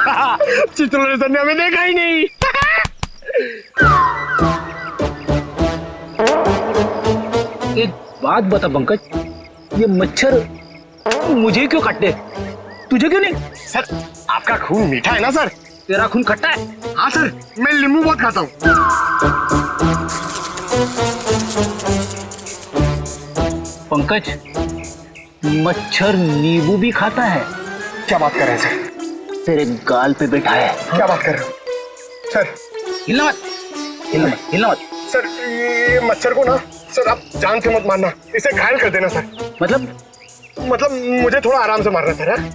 Chitralekha sir ने हमें देखा ही नहीं। एक बात बता पंकज, ये मच्छर मुझे क्यों काटते, तुझे क्यों नहीं? सर आपका खून मीठा है ना सर। तेरा खून खट्टा है? हाँ सर, मैं नींबू बहुत खाता हूँ। पंकज, मच्छर नींबू भी खाता है? क्या बात कर रहे हैं सर? तेरे गाल पे बैठा है। क्या बात कर रहे हो सर? हिलना मत, हिलना मत। सर ये मच्छर को ना सर आप जान से मत मारना, इसे घायल कर देना सर। मतलब मुझे थोड़ा आराम से मारना सर। है?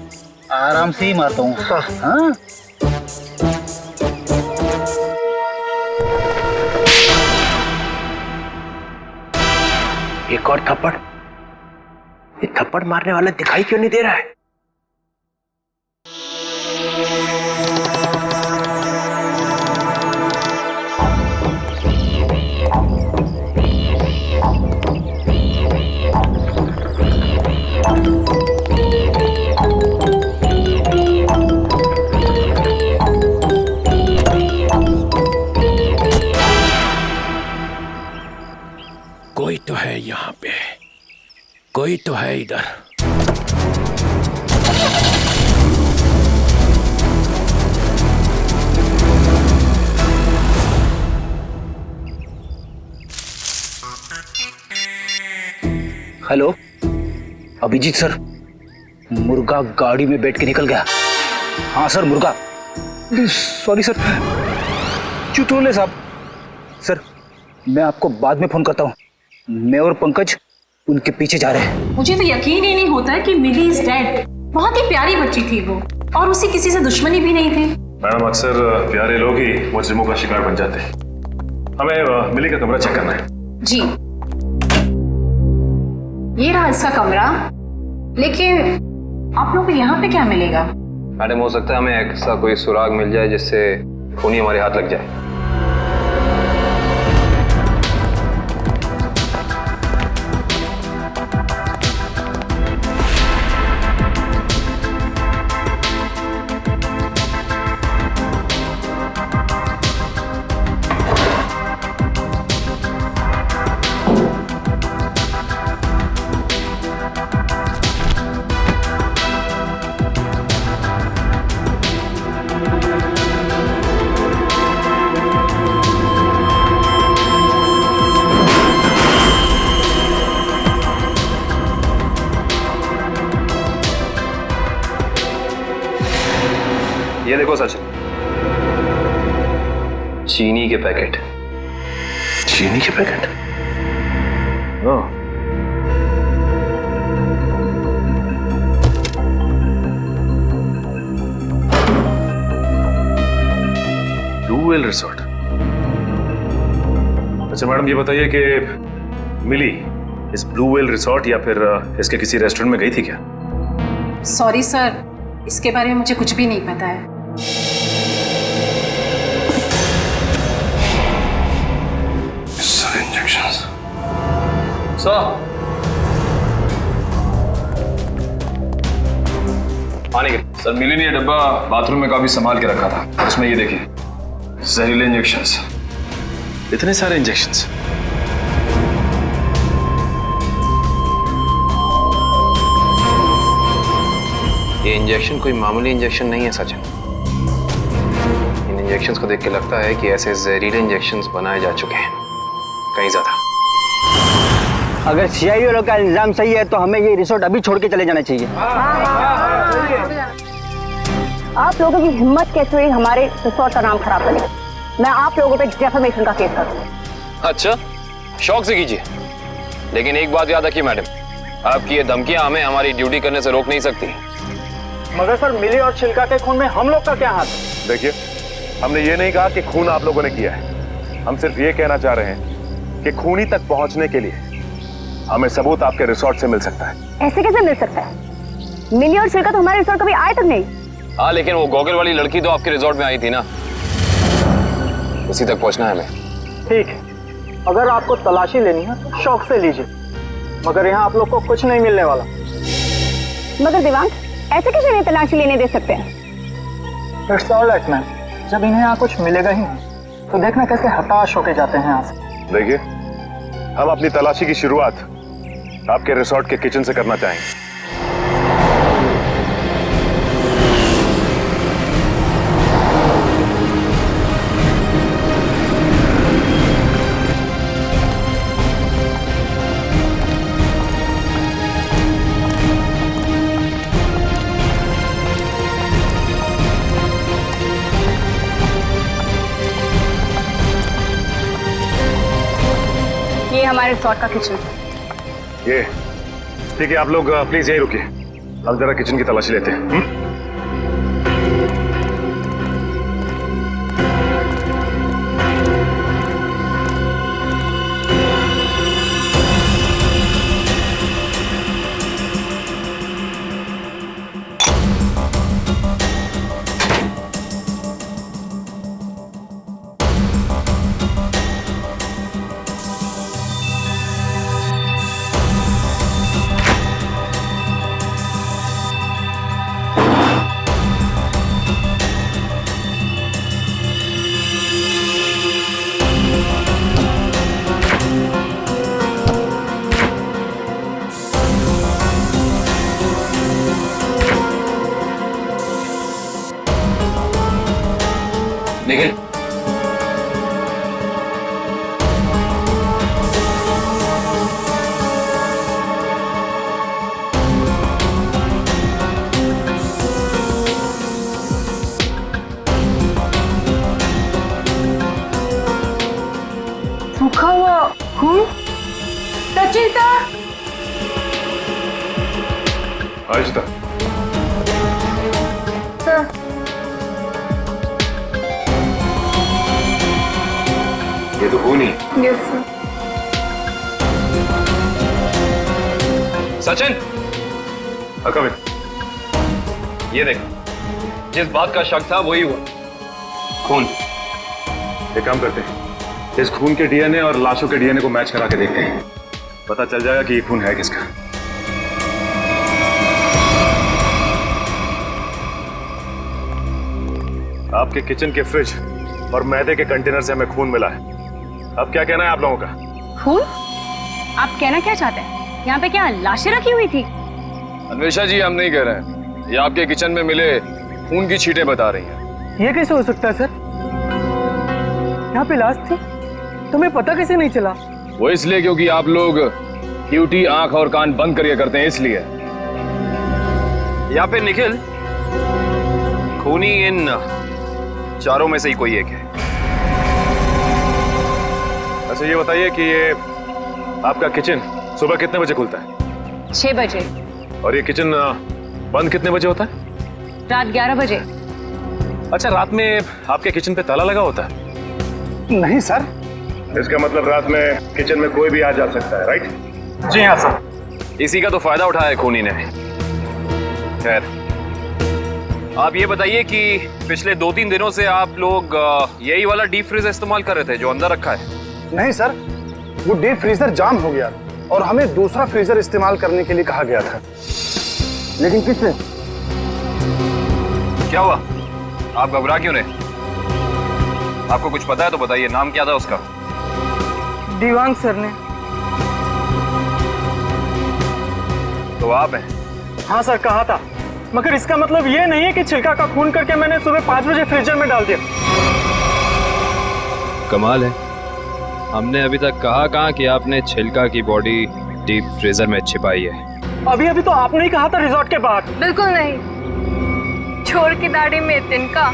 आराम से ही मारता हूँ। हाँ। हाँ? एक और थप्पड़। ये थप्पड़ मारने वाला दिखाई क्यों नहीं दे रहा है? कोई तो है यहाँ पे, कोई तो है इधर। हेलो अभिजीत सर, मुर्गा गाड़ी में बैठ के निकल गया। हाँ सर मुर्गा। सॉरी सर, चित्रलेखा साहब। सर मैं आपको बाद में फोन करता हूँ। मैं और पंकज उनके पीछे जा रहे हैं। मुझे तो यकीन ही नहीं होता है कि मिली इज डेड। बहुत ही प्यारी बच्ची थी वो, और उसे किसी से दुश्मनी भी नहीं थी। मैडम अक्सर प्यारे लोग ही मुजरिमों का शिकार बन जाते हैं। हमें मिली का कमरा चेक करना है। जी ये रहा इसका कमरा, लेकिन आप लोग को यहाँ पे क्या मिलेगा? मैडम हो सकता है हमें ऐसा कोई सुराग मिल जाए जिससे खूनी हमारे हाथ लग जाए। ये देखो सचिन, चीनी के पैकेट। चीनी के पैकेट? Blue whale resort. अच्छा मैडम ये बताइए कि मिली इस ब्लू व्हेल रिसोर्ट या फिर इसके किसी रेस्टोरेंट में गई थी क्या? सॉरी सर, इसके बारे में मुझे कुछ भी नहीं पता है। पानी के सर, मिली ने ये डब्बा बाथरूम में काफी संभाल के रखा था। उसमें ये देखिए जहरीले इंजेक्शंस। इतने सारे इंजेक्शंस? ये इंजेक्शन कोई मामूली इंजेक्शन नहीं है सचिन। इन इंजेक्शंस को देख के लगता है कि ऐसे जहरीले इंजेक्शंस बनाए जा चुके हैं, कहीं ज्यादा। अगर सीआईडी वालों का इल्जाम सही है तो हमें ये रिसोर्ट अभी छोड़ के चले जाना चाहिए। आप लोगों की हिम्मत कैसे हुई हमारे रिसोर्ट का नाम खराब करने? मैं आप लोगों पे डेफेमेशन का केस करूंगा। अच्छा, शौक से कीजिए, लेकिन एक बात याद रखिए मैडम, आपकी ये धमकियां हमें हमारी ड्यूटी करने से रोक नहीं सकती। मगर सर, मिली और छिलका के खून में हम लोग का क्या हाथ? देखिए, हमने ये नहीं कहा कि खून आप लोगों ने किया है। हम सिर्फ ये कहना चाह रहे हैं कि खूनी तक पहुंचने के लिए हमें सबूत आपके रिसोर्ट से मिल सकता है। ऐसे कैसे मिल सकता है? मिली और छिलका तो हमारे रिसोर्ट कभी आए तक नहीं। हाँ, लेकिन वो गॉगल वाली लड़की तो आपके रिसोर्ट में आई थी ना, उसी तक पहुंचना है हमें। ठीक है, अगर आपको तलाशी लेनी है तो शौक से लीजिए, मगर यहाँ आप लोग को कुछ नहीं मिलने वाला। मगर दिवांग, ऐसे कैसे नहीं तलाशी लेने दे सकते हैं? इट्स ऑल राइट मैम, जब इन्हें यहाँ कुछ मिलेगा ही नहीं तो देखना कैसे हताश होके जाते हैं यहाँ से। देखिए, हम अपनी तलाशी की शुरुआत आपके रिसोर्ट के किचन से करना चाहेंगे। ये हमारे रिसोर्ट का किचन। ये ठीक है, आप लोग प्लीज यहीं रुकिए, हम जरा किचन की तलाशी लेते हैं। निखिल, सूखा हुआ खून। सचिन सर, आहिस्ता। सर ये तो खून ही। Yes sir. सचिन, कम ये देख, जिस बात का शक था वही हुआ, खून। एक काम करते हैं, इस खून के डीएनए और लाशों के डीएनए को मैच करा के देखते हैं, पता चल जाएगा कि ये खून है किसका। आपके किचन के फ्रिज और मैदे के कंटेनर से हमें खून मिला है। अब क्या कहना है आप लोगों का? खून? आप कहना क्या चाहते हैं? यहाँ पे क्या लाशें रखी हुई थी? अन्वेषा जी, हम नहीं कह रहे हैं, ये आपके किचन में मिले खून की छींटें बता रही हैं। ये कैसे हो सकता है सर? यहाँ पे लाश थी, तुम्हें पता कैसे नहीं चला? वो इसलिए क्योंकि आप लोग ड्यूटी आंख और कान बंद करके करते हैं, इसलिए। या फिर निखिल, खूनी इन चारों में से ही कोई एक है। अच्छा ये बताइए कि ये आपका किचन सुबह कितने बजे खुलता है? 6 बजे। और ये किचन बंद कितने बजे होता है? रात 11 बजे। अच्छा, रात में आपके किचन पे ताला लगा होता है? नहीं सर। इसका मतलब रात में किचन में कोई भी आ जा सकता है, राइट? जी हाँ सर। इसी का तो फायदा उठाया है खूनी ने। खैर, आप ये बताइए कि पिछले 2-3 दिनों से आप लोग यही वाला डीप फ्रीजर इस्तेमाल कर रहे थे जो अंदर रखा है? नहीं सर, वो डीप फ्रीजर जाम हो गया और हमें दूसरा फ्रीजर इस्तेमाल करने के लिए कहा गया था। लेकिन किसने? क्या हुआ? आप घबरा क्यों रहे? आपको कुछ पता है तो बताइए, नाम क्या था उसका? दीवान सर ने। तो आप हैं? हाँ सर, कहा था, मगर इसका मतलब ये नहीं है कि छिलका का खून करके मैंने सुबह 5 बजे फ्रीजर में डाल दिया। कमाल है, हमने अभी तक कहा कहाँ कि आपने छिलका की बॉडी डीप फ्रीजर में छिपाई है। अभी तो आपने ही कहा था रिजॉर्ट के बाहर। बिल्कुल नहीं, छोर की दाढ़ी में तिनका।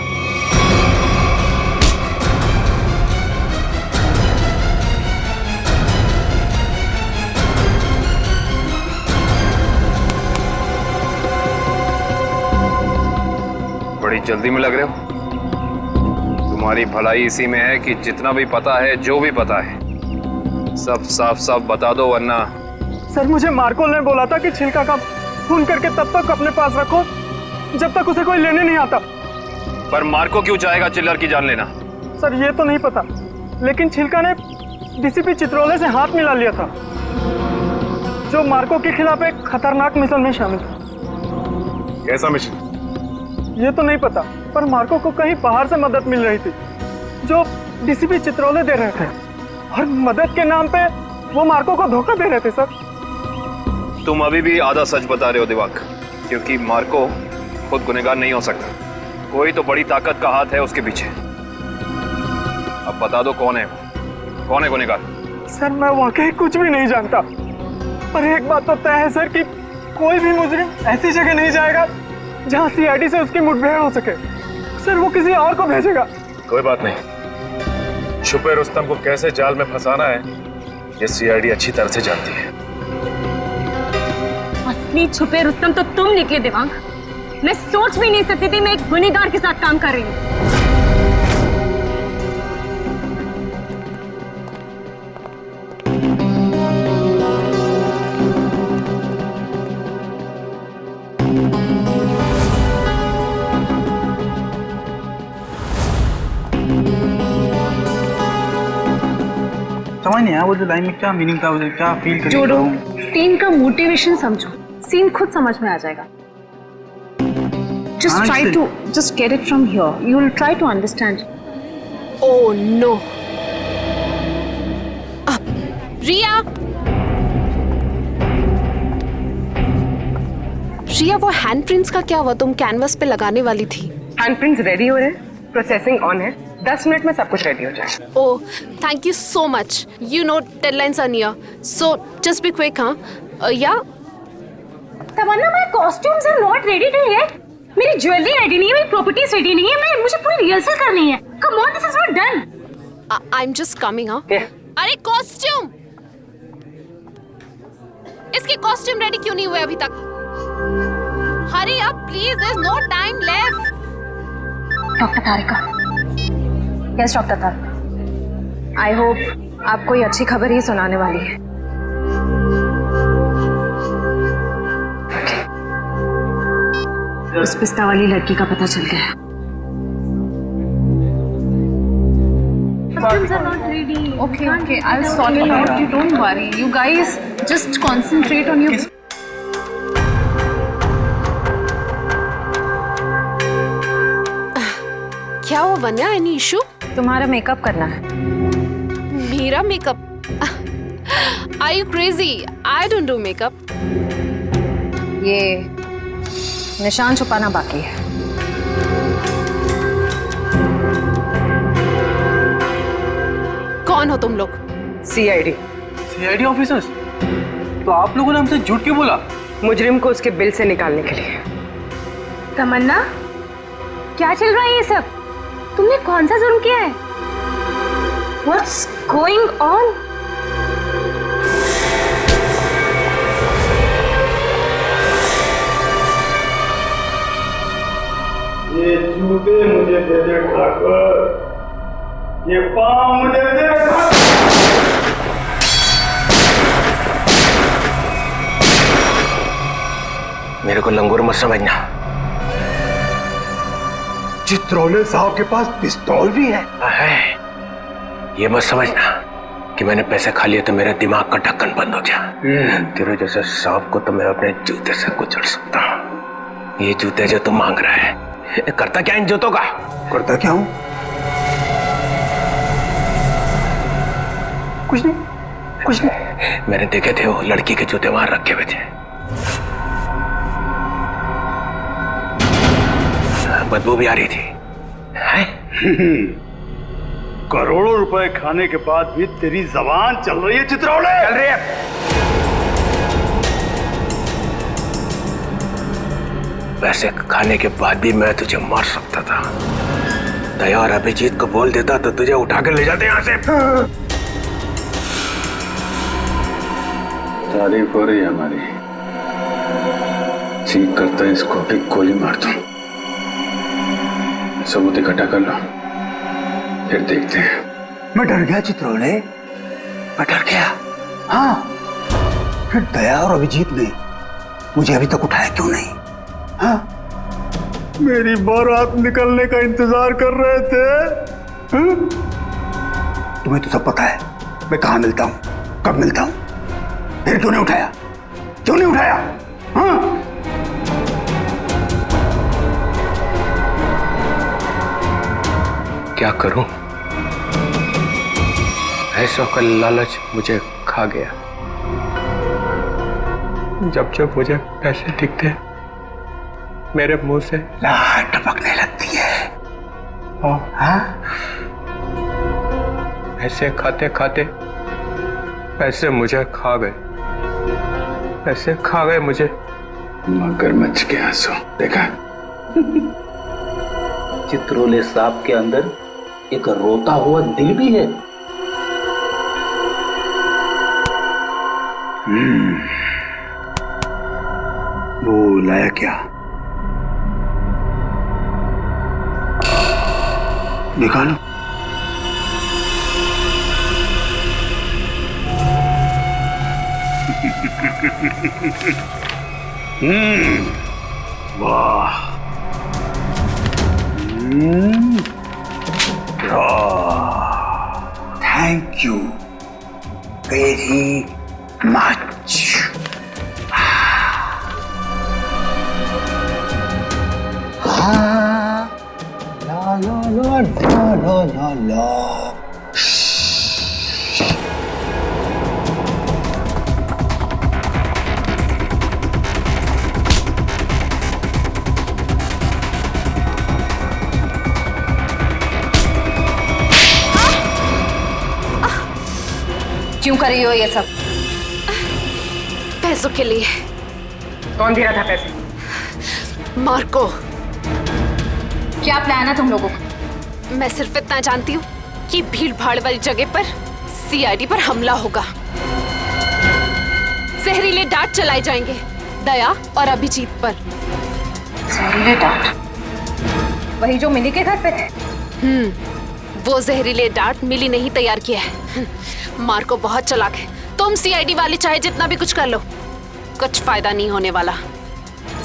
बड़ी जल्दी में लग रहे हो। तुम्हारी भलाई इसी में है कि जितना भी पता है, जो भी पता है, सब साफ साफ बता दो, वरना। सर, मुझे मार्कोल ने बोला था कि छिलका का खून करके तब तक अपने पास रखो जब तक उसे कोई लेने नहीं आता। पर मार्को क्यों चाहेगा चिल्लर की जान लेना? सर, ये तो नहीं पता, लेकिन छिलका ने डीसीपी चित्रोले से हाथ मिला लिया था, जो मार्को के खिलाफ एक खतरनाक मिशन में शामिल था। कैसा मिशन? ये तो नहीं पता, पर मार्को को कहीं बाहर से मदद मिल रही थी जो डीसीपी चित्रोले दे रहे थे, और मदद के नाम पे वो मार्को को धोखा दे रहे थे सर। तुम अभी भी आधा सच बता रहे हो दिवाक, क्योंकि मार्को खुद गुनहगार नहीं हो सकता। कोई तो बड़ी ताकत का हाथ है उसके पीछे। अब बता दो कौन है गुनहगार? सर मैं वाकई कुछ भी नहीं जानता, पर एक बात तो तय है सर कि कोई भी मुजरिम ऐसी जगह नहीं जाएगा जहां सीआईडी से उसकी मुठभेड़ हो सके। सर वो किसी और को भेजेगा। कोई बात नहीं, छुपे रुस्तम को कैसे जाल में फंसाना है ये सीआईडी अच्छी तरह से जानती है। असली छुपे रुस्तम तो तुम निकले दिमाग। मैं सोच भी नहीं सकती थी मैं एक गुनहगार के साथ काम कर रही हूँ। समझ नहीं आया वो जो लाइन में क्या मीनिंग था, उसे क्या फील कर जोड़ो, सीन का मोटिवेशन समझो, सीन खुद समझ में आ जाएगा। Just try to just get it from here. You will try to understand. Oh no. रिया, रिया वो हैंडप्रिंट्स का क्या हुआ? तुम कैनवस पे लगाने वाली थी। हैंडप्रिंट्स रेडी हो रहे हैं, प्रोसेसिंग ऑन है, 10 मिनट में सब कुछ रेडी हो जाएगा। Oh, thank you so much. You know deadlines are near, so just be quick, हाँ? Yeah. Tamanna, my costumes are not ready till yet. मेरी ज्वेलरी रेडी नहीं है, मेरी प्रॉपर्टीज रेडी नहीं है, मुझे पूरी रिहर्सल करनी है। Come on, this is not done. I'm just coming, हाँ? अरे कॉस्ट्यूम, इसके कॉस्ट्यूम रेडी क्यों नहीं हुए अभी तक? Hurry up, please. There's no time left. Doctor Tarika, yes doctor Tarika, I hope आप कोई अच्छी खबर ही सुनाने वाली है। उस पिस्ता वाली लड़की का पता चल गया। Okay, okay, I'll sort it out. You don't worry. You guys just concentrate on your. क्या हुआ वन्या? Any issue? तुम्हारा मेकअप करना है। मेरा makeup? Are you crazy? I don't do makeup. ये निशान छुपाना बाकी है। कौन हो तुम लोग? CID officers? तो आप लोगों ने हमसे झूठ क्यों बोला? मुजरिम को उसके बिल से निकालने के लिए। तमन्ना, क्या चल रहा है ये सब? तुमने कौन सा जुर्म किया है? What's going on? ये जूते मुझे दे दे ठाकुर, ये पाँव मुझे दे दे। मेरे को लंगूर मत समझना। चित्रोले साहब के पास पिस्तौल भी है। ये मत समझना कि मैंने पैसे खा लिए तो मेरे दिमाग का ढक्कन बंद हो गया। तेरे जैसे सांप को तो मैं अपने जूते से कुचल सकता हूँ। ये जूते जो तू मांग रहा है, करता क्या इन जूतों का? करता क्या हूँ? कुछ नहीं। मैंने देखे थे वो लड़की के जूते वहां रखे हुए थे। बदबू भी आ रही थी। करोड़ों रुपए खाने के बाद भी तेरी जबान चल रही है चित्रोले? चल रही है। पैसे खाने के बाद भी मैं तुझे मार सकता था। दया और अभिजीत को बोल देता तो तुझे उठा कर ले जाते यहाँ से। तारीफ हो रही है हमारी। ठीक करता है इसको भी गोली मार दूं। सबूत इकट्ठा कर लो, फिर देखते हैं। मैं डर गया चित्रोले, मैं डर गया। हाँ, फिर दया और अभिजीत ने मुझे अभी तक उठाया क्यों नहीं? हाँ, मेरी बारात निकलने का इंतजार कर रहे थे। हाँ? तुम्हें तो सब पता है मैं कहाँ मिलता हूँ, कब मिलता हूँ। फिर क्यों नहीं उठाया? क्यों नहीं उठाया? हाँ? क्या करूं? पैसों का लालच मुझे खा गया। जब जब मुझे पैसे दिखते मेरे मुंह से लार टपकने लगती है। हाँ? पैसे खाते खाते पैसे मुझे खा गए, पैसे खा गए मुझे। मगरमच्छ के आंसू देखा? चित्रोले सांप के अंदर एक रोता हुआ दिल भी है। वो लाया क्या? निकालो। वाह। Thank you very much. हाँ, ला ला ला ला ला ला ला। क्यों कर रही हो ये सब? पैसों के लिए। कौन दे रहा था पैसे? मार्को। क्या प्लान है तुम लोगों का? मैं सिर्फ इतना जानती हूँ कि भीड़ भाड़ वाली जगह पर सीआईडी पर हमला होगा। जहरीले डांट चलाए जाएंगे दया और अभिजीत पर। जहरीले डांट? वही जो मिली के घर पे थे? वो जहरीले डांट मिली नहीं तैयार किया है। मार्को बहुत चालाक है। तुम सीआईडी वाले चाहे जितना भी कुछ कर लो, कुछ फायदा नहीं होने वाला।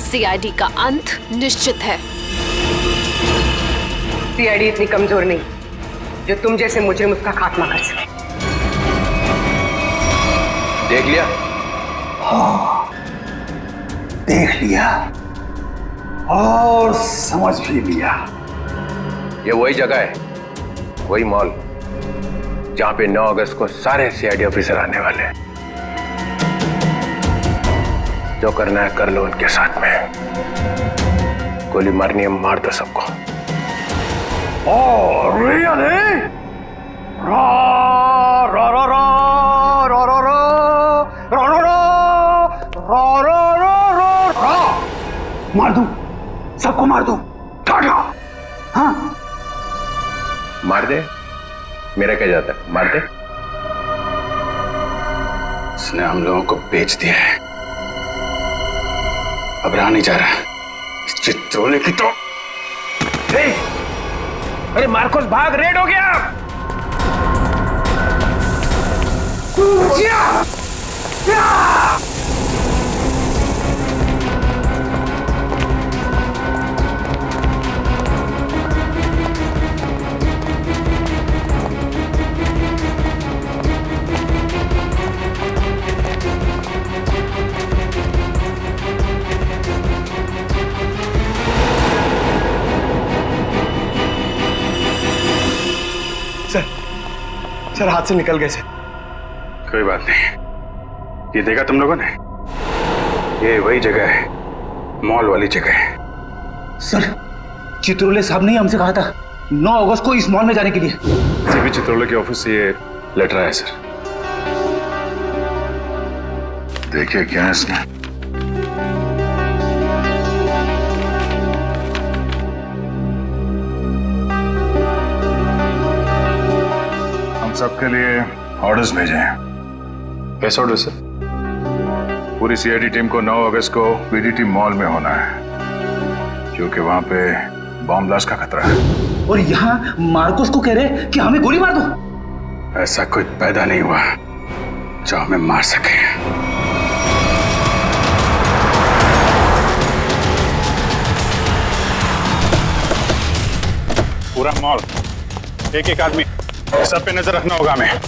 सीआईडी का अंत निश्चित है। सीआईडी इतनी कमजोर नहीं जो तुम जैसे मुजरिम उसका खात्मा कर सके। देख लिया? हाँ, देख लिया और समझ भी लिया। ये वही जगह है, वही मॉल जहां पे 9 अगस्त को सारे सीआईडी ऑफिसर आने वाले हैं। जो करना है कर लो उनके साथ में। गोली मारनी है मार दो सबको। Oh, really? Ra ra ra ra ra ra ra ra ra ra ra ra ra ra। मार दूं, सबको मार दूं, टाटा। हाँ? मार दे, मेरा क्या जाता है, मार दे। इसने हम लोगों को बेच दिया है, अब रहा नहीं जा रहा इस चित्रोले की तो। अरे मार्कोस भाग, रेड हो गया। सर हाथ से निकल गए सर। कोई बात नहीं, ये देखा तुम लोगों ने? ये वही जगह है, मॉल वाली जगह है। सर, चित्रोले साहब ने हमसे कहा था 9 अगस्त को इस मॉल में जाने के लिए। सीबी चित्रोले के ऑफिस से ये लेटर आया सर। देखिए क्या है इसमें। सबके लिए ऑर्डर्स भेजे हैं। कैसे ऑर्डर सर? पूरी सीआईडी टीम को 9 अगस्त को बीडीटी मॉल में होना है, क्योंकि वहां पे बॉम्ब ब्लास्ट का खतरा है। और यहाँ मार्कोस को कह रहे कि हमें गोली मार दो। ऐसा कोई पैदा नहीं हुआ जो हमें मार सके। पूरा मॉल, एक एक आदमी, सब पे नजर रखना होगा हमें।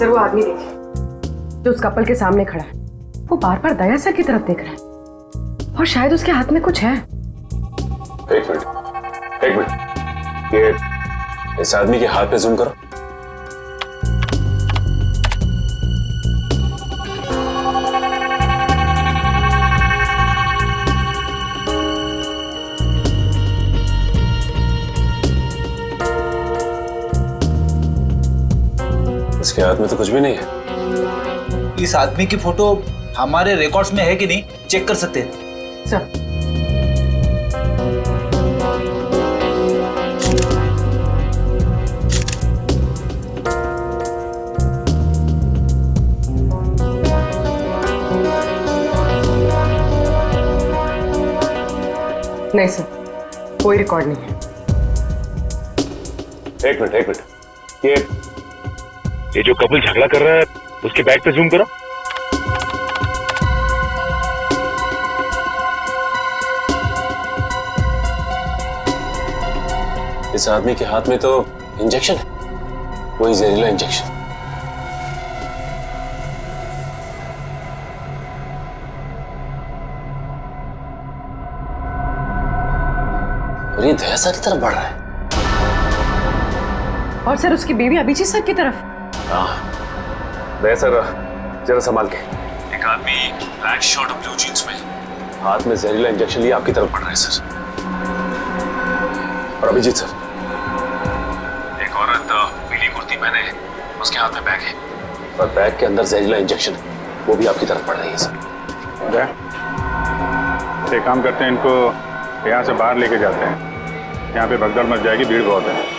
सर वो आदमी देखिए जो उस कपल के सामने खड़ा है, वो बार बार दया सर की तरफ देख रहा है और शायद उसके हाथ में कुछ है। एक मिनट, ये इस आदमी के हाथ पे जूम करो। इसके हाथ में तो कुछ भी नहीं है। इस आदमी की फोटो हमारे रिकॉर्ड्स में है कि नहीं, चेक कर सकते हैं सर नहीं सर, कोई रिकॉर्ड नहीं है। एक मिनट, ये जो कपल झगड़ा कर रहा है उसके बैग पे जूम करो। इस आदमी के हाथ में तो इंजेक्शन है, वही जहरीला इंजेक्शन। और ये दया सर की तरफ बढ़ रहा है। और सर उसकी बीवी अभिजीत सर की तरफ। दया सर जरा संभाल के। एक आदमी ब्लैक शर्ट और ब्लू जींस में हाथ में जहरीला इंजेक्शन लिए आपकी तरफ बढ़ रहा है सर। और अभिजीत सर, एक औरत पीली कुर्ती पहने, उसके हाथ में बैग है और बैग के अंदर जहरीला इंजेक्शन है, वो भी आपकी तरफ बढ़ रही है सर। एक काम करते हैं, इनको यहाँ से बाहर लेके जाते हैं। यहाँ पे भगदड़ मच जाएगी, भीड़ बहुत है।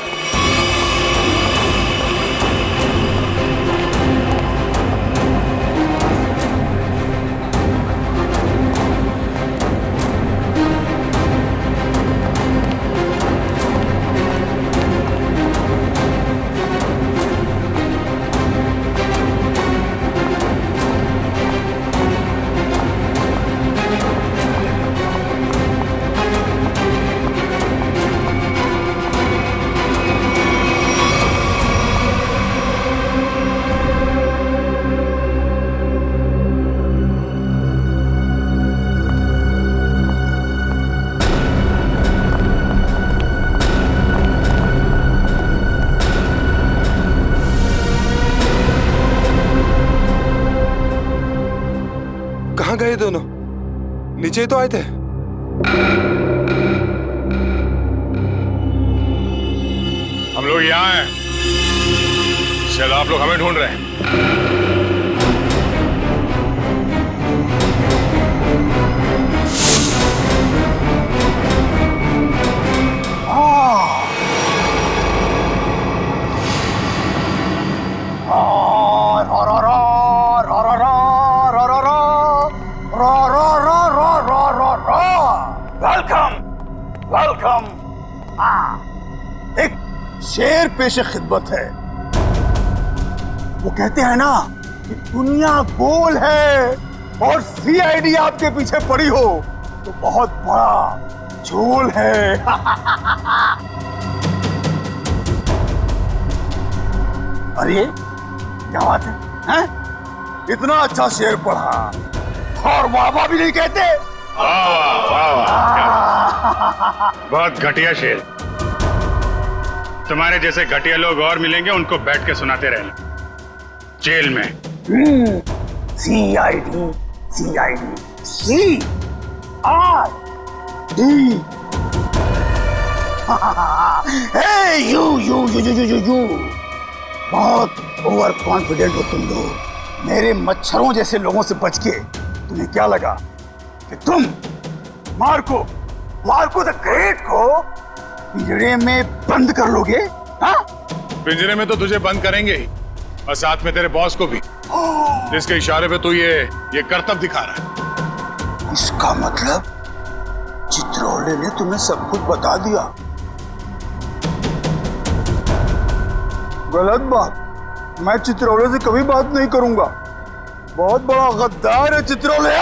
कहाँ गए दोनों? नीचे तो आए थे। हम लोग यहाँ हैं, शायद आप लोग हमें ढूंढ रहे हैं। वेलकम। एक शेर पेशे खिदमत है। वो कहते हैं ना कि दुनिया गोल है और सीआईडी आपके पीछे पड़ी हो तो बहुत बड़ा झोल है। अरे क्या बात है? इतना अच्छा शेर पढ़ा और वाह भी नहीं कहते। बहुत घटिया शेर। तुम्हारे जैसे घटिया लोग और मिलेंगे, उनको बैठ के सुनाते रहना जेल में। CID CID C R D. Hey you you you you you you बहुत ओवर कॉन्फिडेंट हो तुम लोग। मेरे मच्छरों जैसे लोगों से बच के तुम्हें क्या लगा कि तुम मार्को द ग्रेट को पिंजरे में बंद कर लोगे? हाँ? पिंजरे में तो तुझे बंद करेंगे ही, और साथ में तेरे बॉस को भी, जिसके इशारे पे तू ये करतब दिखा रहा है। इसका मतलब चित्रोले ने तुम्हें सब कुछ बता दिया। गलत बात। मैं चित्रोले से कभी बात नहीं करूंगा। बहुत बड़ा गद्दार है चित्रोले।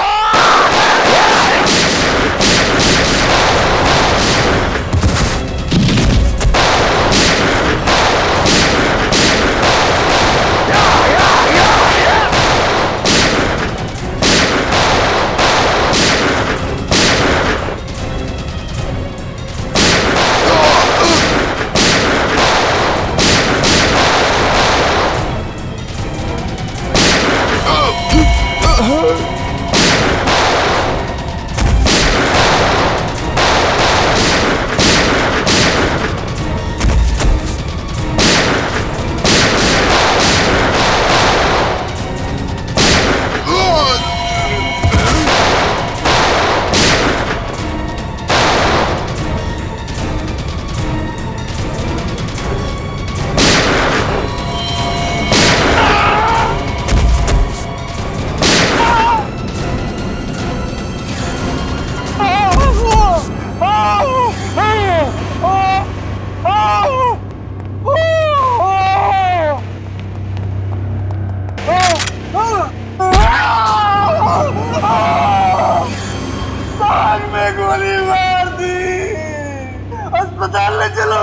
अस्पताल ले चलो,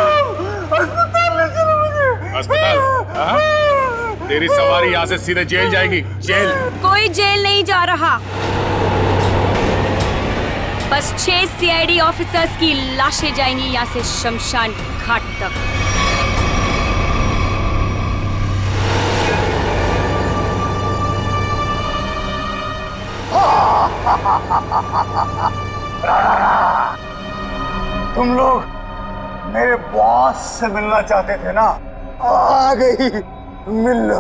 अस्पताल ले चलो मुझे। अस्पताल? हाँ? तेरी सवारी यहाँ से सीधे जेल जाएगी, जेल। कोई जेल नहीं जा रहा, बस 6 सीआईडी ऑफिसर्स की लाशें जाएंगी यहाँ से शमशान घाट तक। तुम लोग मेरे बॉस से मिलना चाहते थे ना, आ गई, मिल लो।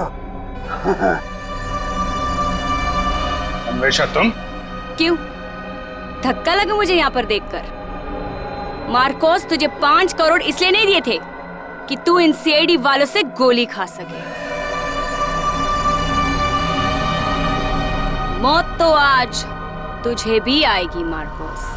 हमेशा तुम? क्यों धक्का लगा मुझे यहाँ पर देखकर? मार्कोस तुझे 5 करोड़ इसलिए नहीं दिए थे कि तू इन सीआईडी वालों से गोली खा सके। मौत तो आज तुझे भी आएगी मार्कोस।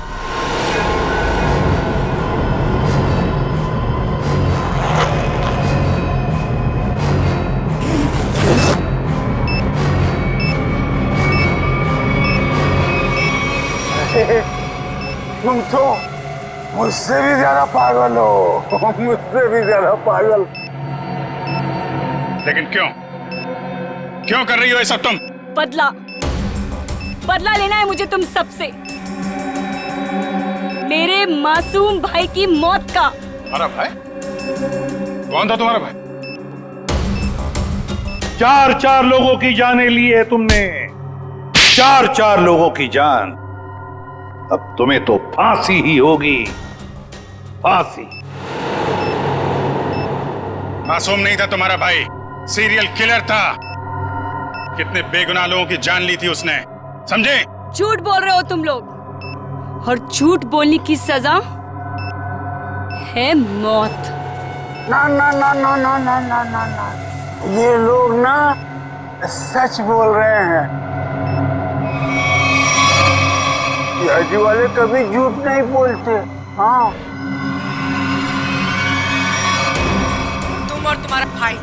तुम तो मुझसे भी ज्यादा पागल हो, मुझसे भी ज्यादा पागल। लेकिन क्यों? क्यों कर रही हो ये सब तुम? बदला लेना है मुझे तुम सबसे, मेरे मासूम भाई की मौत का। हमारा भाई? कौन था तुम्हारा भाई? 4 लोगों की जानें ली है तुमने, 4 लोगों की जान। अब तुम्हें तो फांसी ही होगी, फांसी। मासूम नहीं था तुम्हारा भाई, सीरियल किलर था। कितने बेगुनाह लोगों की जान ली थी उसने, समझे? झूठ बोल रहे हो तुम लोग, और झूठ बोलने की सजा है मौत। ना ना ना ना ना ना ना ना ना, ये लोग ना सच बोल रहे हैं। सीआईडी वाले कभी झूठ नहीं बोलते। हाँ, तुम और तुम्हारा भाई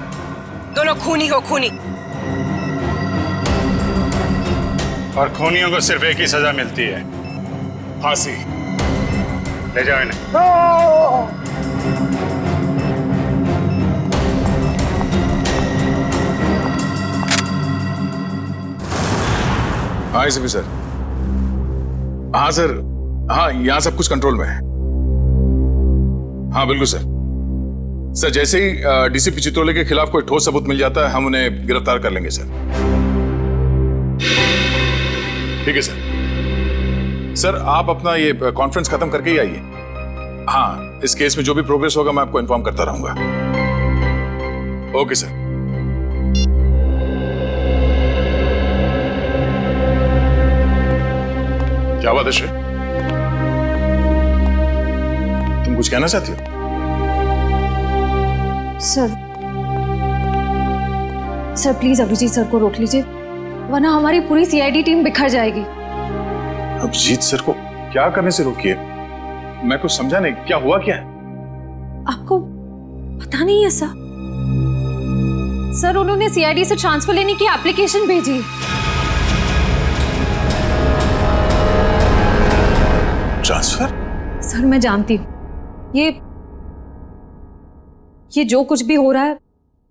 दोनों खूनी हो, खूनी। और खूनियों को सिर्फ एक ही सजा मिलती है, फांसी। ले जाओ इन्हें। हाँ एसीपी सर। हाँ सर, हाँ यहाँ सब कुछ कंट्रोल में है। हाँ बिल्कुल सर। सर जैसे ही डीसीपी चित्रोले के खिलाफ कोई ठोस सबूत मिल जाता है हम उन्हें गिरफ्तार कर लेंगे सर। ठीक है सर। सर आप अपना ये कॉन्फ्रेंस खत्म करके ही आइए। हाँ, इस केस में जो भी प्रोग्रेस होगा मैं आपको इन्फॉर्म करता रहूंगा। Okay sir. क्या बात है श्रेय? तुम कुछ कहना चाहती हो? सर प्लीज अभिजीत सर को रोक लीजिए, वरना हमारी पूरी सीआईडी टीम बिखर जाएगी। अभिजीत सर को क्या करने से रोकिए? मैं कुछ समझा नहीं, क्या हुआ क्या है? आपको पता नहीं है सर, उन्होंने सीआईडी से ट्रांसफर लेने की एप्लीकेशन भेजी। ट्रांसफर? सर मैं जानती हूँ ये जो कुछ भी हो रहा है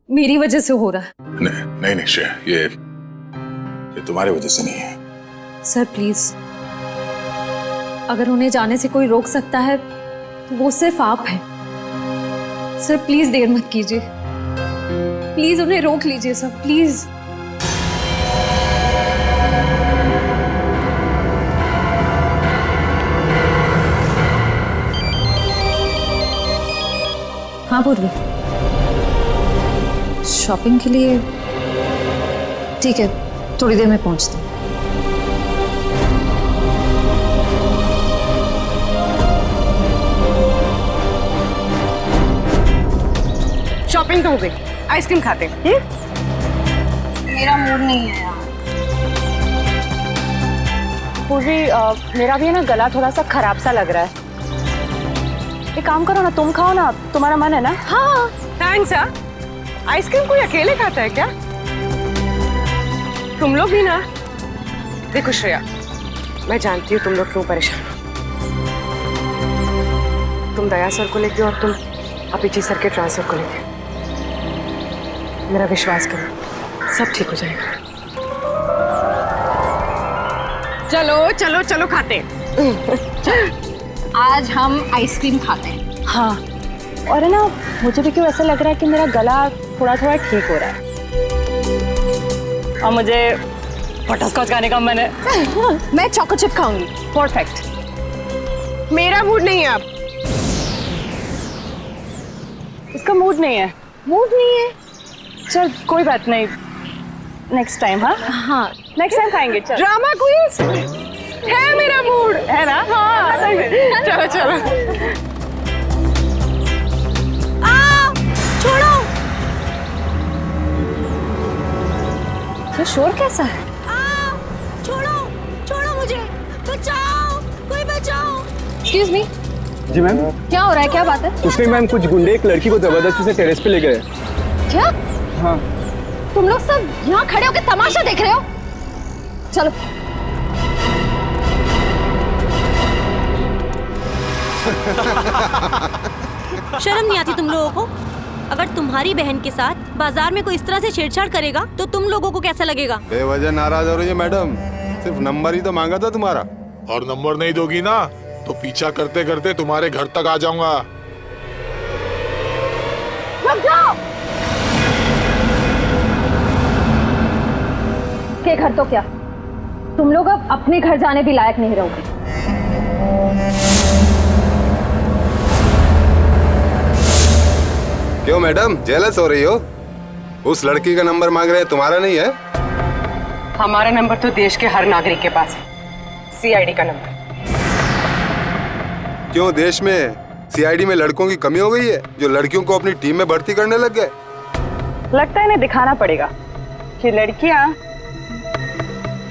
मेरी वजह से हो रहा है। नहीं नहीं श्रेया, ये तुम्हारी वजह से नहीं है। सर प्लीज, अगर उन्हें जाने से कोई रोक सकता है तो वो सिर्फ आप हैं। सर प्लीज देर मत कीजिए, प्लीज उन्हें रोक लीजिए सर, प्लीज। हाँ पूर्वी, शॉपिंग के लिए? ठीक है, थोड़ी देर में पहुंचती हूँ। शॉपिंग तो हो गई, आइसक्रीम खाते हैं। मेरा मूड नहीं है यार। पूर्वी, मेरा भी है ना गला थोड़ा सा खराब सा लग रहा है। एक काम करो ना, तुम खाओ ना, तुम्हारा मन है ना? हाँ थैंक्स। आइसक्रीम कोई अकेले खाता है क्या? तुम लोग भी ना। देखो श्रेया, मैं जानती हूँ तुम लोग क्यों परेशान हो, तुम दया सर को लेके और तुम अभिजीत सर के ट्रांसफर को लेके। मेरा विश्वास करो, सब ठीक हो जाएगा। चलो चलो चलो खाते। आज हम आइसक्रीम खाते हैं। हाँ, और है ना, मुझे भी क्यों ऐसा लग रहा है कि मेरा गला थोड़ा थोड़ा ठीक हो रहा है। और मुझे बटरस्कॉच खाने का मन है। मैं चॉको चिप खाऊंगी। परफेक्ट। मेरा मूड नहीं है अब। इसका मूड नहीं है। मूड नहीं है? चल कोई बात नहीं, नेक्स्ट टाइम। हाँ नेक्स्ट टाइम खाएंगे। चल। ड्रामा क्वींस है मेरा मूड, है ना? हाँ चलो चलो। छोड़ो। ये शोर कैसा है? छोड़ो छोड़ो मुझे, बचाओ, कोई बचाओ। Excuse me. जी मैम। क्या हो रहा है, क्या बात है? कुछ नहीं मैम, कुछ गुंडे एक लड़की को जबरदस्ती से टेरेस पे ले गए। क्या? हाँ। तुम लोग सब यहाँ खड़े होकर तमाशा देख रहे हो? चलो। शर्म नहीं आती तुम लोगों को? अगर तुम्हारी बहन के साथ बाजार में कोई इस तरह से छेड़छाड़ करेगा तो तुम लोगों को कैसा लगेगा? बेवजह नाराज हो रही है मैडम, सिर्फ नंबर ही तो मांगा था तुम्हारा। और नंबर नहीं दोगी ना तो पीछा करते करते तुम्हारे घर तक आ जाऊंगा। रुक जाओ। के घर तो क्या, तुम लोग अब अपने घर जाने भी लायक नहीं रहोगे। क्यों मैडम, जेलस हो रही हो? उस लड़की का नंबर मांग रहे हैं, तुम्हारा नहीं है? हमारा नंबर तो देश के हर नागरिक के पास है, सीआईडी का नंबर। क्यों, देश में सीआईडी में लड़कों की कमी हो गई है जो लड़कियों को अपनी टीम में भर्ती करने लग गए? लगता है इन्हें दिखाना पड़ेगा कि लड़कियां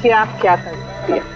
क्या क्या करती है।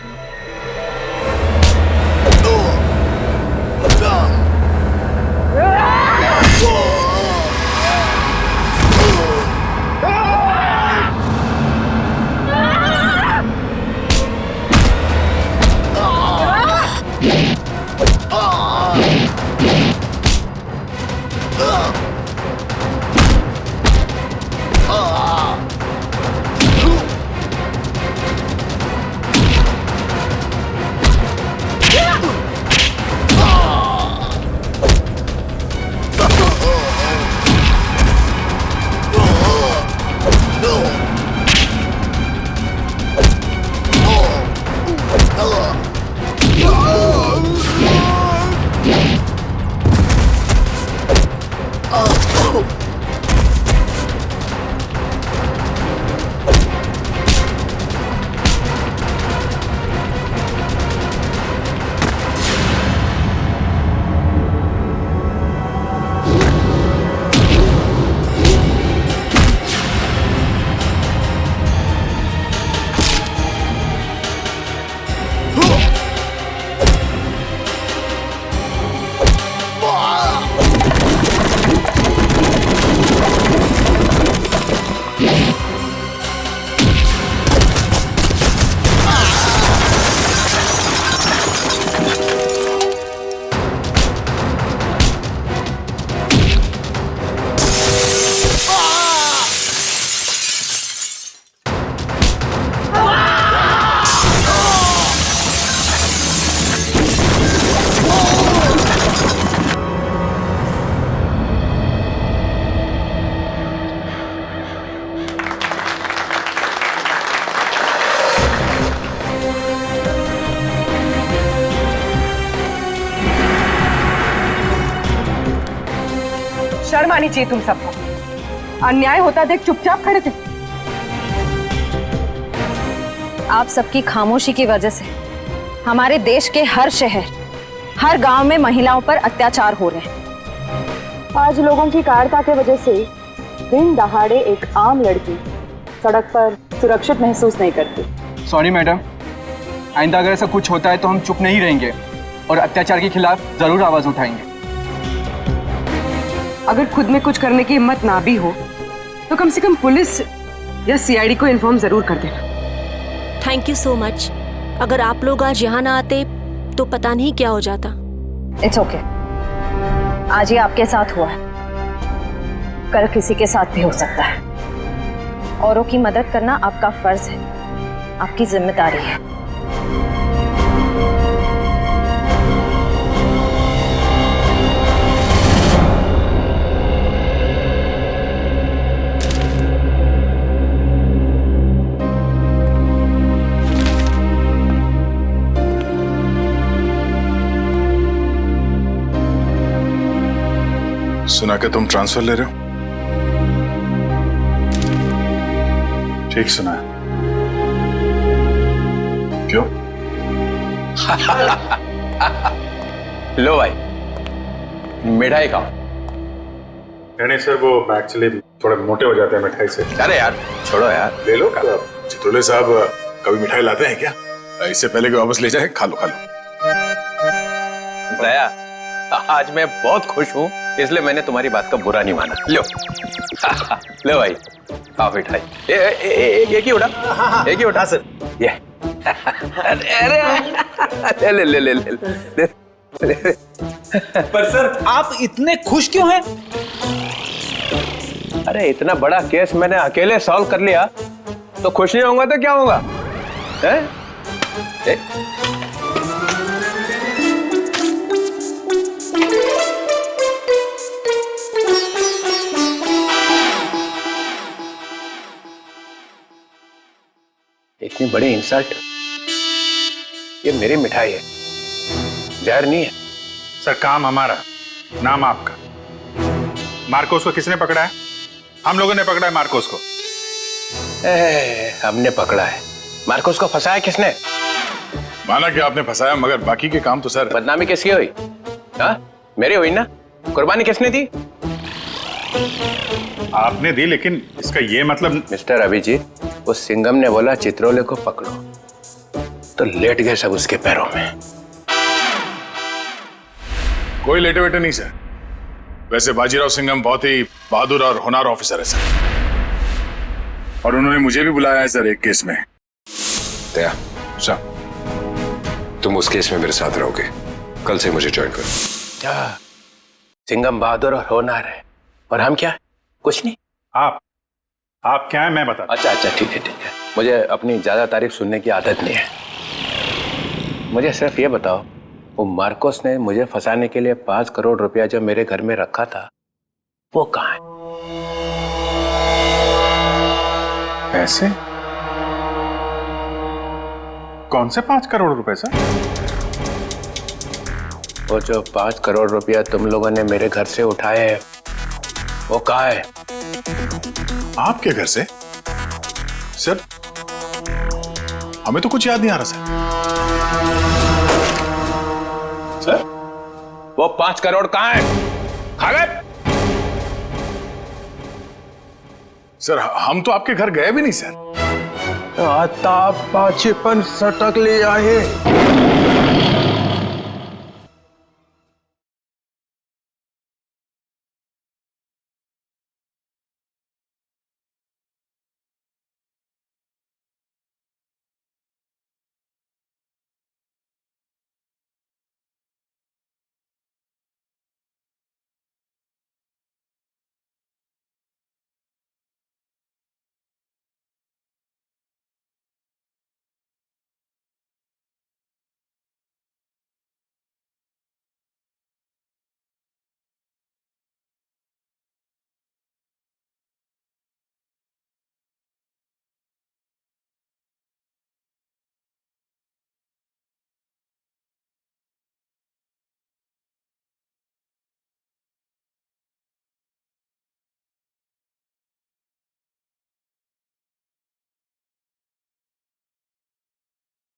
शर्म आनी चाहिए तुम सबको। अन्याय होता देख चुपचाप खड़े थे। आप सबकी खामोशी की वजह से हमारे देश के हर शहर, हर गांव में महिलाओं पर अत्याचार हो रहे हैं। आज लोगों की कायरता की वजह से दिन दहाड़े एक आम लड़की सड़क पर सुरक्षित महसूस नहीं करती। सॉरी मैडम, आइंदा अगर ऐसा कुछ होता है तो हम चुप नहीं रहेंगे और अत्याचार के खिलाफ जरूर आवाज उठाएंगे। अगर खुद में कुछ करने की हिम्मत ना भी हो तो कम से कम पुलिस या सीआईडी को इन्फॉर्म जरूर कर देना। Thank you so much. अगर आप लोग आज यहाँ ना आते तो पता नहीं क्या हो जाता। It's okay. आज ये आपके साथ हुआ है, कल किसी के साथ भी हो सकता है। औरों की मदद करना आपका फर्ज है, आपकी जिम्मेदारी है। सुना कि तुम ट्रांसफर ले रहे हो? ठीक सुना है। क्यों? लो भाई, मिठाई खाओ। नहीं सर, वो एक्चुअली थोड़े मोटे हो जाते हैं मिठाई से। अरे यार छोड़ो यार, ले लो। चित्रोले साहब कभी मिठाई लाते हैं क्या? इससे पहले कि वापस ले जाए, खा लो खा लो। दया, आज मैं बहुत खुश हूँ, इसलिए मैंने तुम्हारी बात का बुरा नहीं माना। लो लो भाई, खाओ मिठाई। एक ही उठा, एक ही उठा सर। ये अरे ले ले ले ले ले। पर सर आप इतने खुश क्यों हैं? अरे इतना बड़ा केस मैंने अकेले सॉल्व कर लिया, तो खुश नहीं होऊंगा तो क्या होगा? इतनी बड़ी इंसल्ट, ये मेरी मिठाई है, जहर नहीं है। सर काम हमारा, नाम आपका। मार्कोस को किसने पकड़ा है? हम लोगों ने पकड़ा है मार्कोस को। हमने पकड़ा है। मार्कोस को फंसाया किसने? माना कि आपने फंसाया, मगर बाकी के काम तो सर। बदनामी किसकी हुई? हाँ मेरी हुई ना। कुर्बानी किसने दी? आपने दी, लेकिन इसका ये मतलब। मिस्टर अभिजीत, उस सिंघम ने बोला चित्रोले को पकड़ो, तो लेट गए सब उसके पैरों में। कोई लेटे वेटे नहीं सर। वैसे बाजीराव सिंघम बहुत ही बहादुर और होनहार ऑफिसर है सर, और उन्होंने मुझे भी बुलाया है सर एक केस में। दया सर, तुम उस केस में मेरे साथ रहोगे, कल से मुझे ज्वाइन करो। सिंघम बहादुर और होनहार है, और हम क्या? कुछ नहीं। आप क्या है मैं बता। अच्छा अच्छा, ठीक है ठीक है। मुझे अपनी ज्यादा तारीफ सुनने की आदत नहीं है। मुझे सिर्फ ये बताओ, वो मार्कोस ने मुझे फंसाने के लिए 5 करोड़ रुपया जो मेरे घर में रखा था, वो कहाँ है? पैसे? कौन से 5 करोड़ रुपए सर? वो जो 5 करोड़ रुपया तुम लोगों ने मेरे घर से उठाए हैं, वो कहाँ है? आपके घर से? सर हमें तो कुछ याद नहीं आ रहा सर। वो 5 करोड़ कहाँ है? खा गए? सर हम तो आपके घर गए भी नहीं सर। आता पाछेपन सटक ले आए।